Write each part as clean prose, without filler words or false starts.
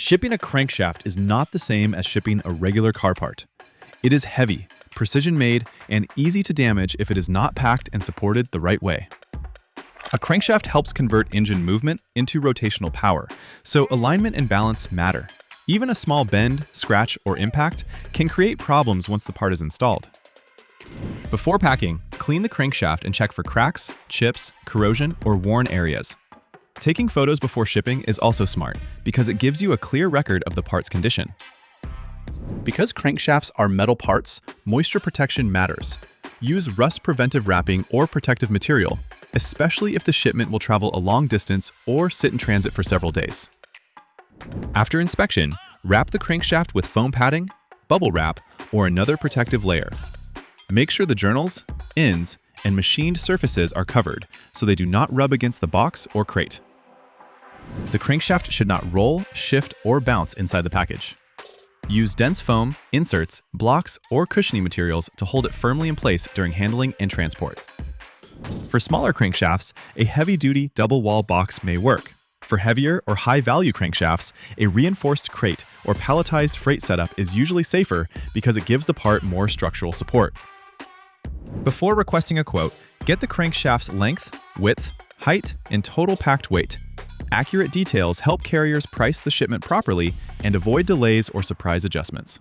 Shipping a crankshaft is not the same as shipping a regular car part. It is heavy, precision-made, and easy to damage if it is not packed and supported the right way. A crankshaft helps convert engine movement into rotational power, so alignment and balance matter. Even a small bend, scratch, or impact can create problems once the part is installed. Before packing, clean the crankshaft and check for cracks, chips, corrosion, or worn areas. Taking photos before shipping is also smart because it gives you a clear record of the part's condition. Because crankshafts are metal parts, moisture protection matters. Use rust-preventive wrapping or protective material, especially if the shipment will travel a long distance or sit in transit for several days. After inspection, wrap the crankshaft with foam padding, bubble wrap, or another protective layer. Make sure the journals, ends, and machined surfaces are covered so they do not rub against the box or crate. The crankshaft should not roll, shift, or bounce inside the package. Use dense foam, inserts, blocks, or cushioning materials to hold it firmly in place during handling and transport. For smaller crankshafts, a heavy-duty double-wall box may work. For heavier or high-value crankshafts, a reinforced crate or palletized freight setup is usually safer because it gives the part more structural support. Before requesting a quote, get the crankshaft's length, width, height, and total packed weight. Accurate details help carriers price the shipment properly and avoid delays or surprise adjustments.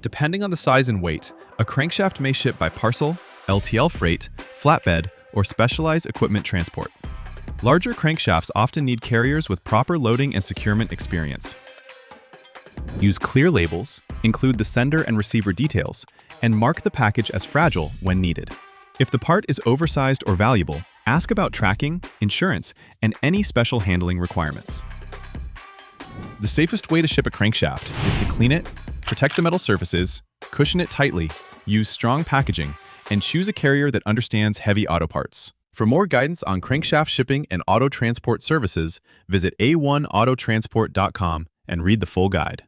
Depending on the size and weight, a crankshaft may ship by parcel, LTL freight, flatbed, or specialized equipment transport. Larger crankshafts often need carriers with proper loading and securement experience. Use clear labels, include the sender and receiver details, and mark the package as fragile when needed. If the part is oversized or valuable, ask about tracking, insurance, and any special handling requirements. The safest way to ship a crankshaft is to clean it, protect the metal surfaces, cushion it tightly, use strong packaging, and choose a carrier that understands heavy auto parts. For more guidance on crankshaft shipping and auto transport services, visit a1autotransport.com and read the full guide.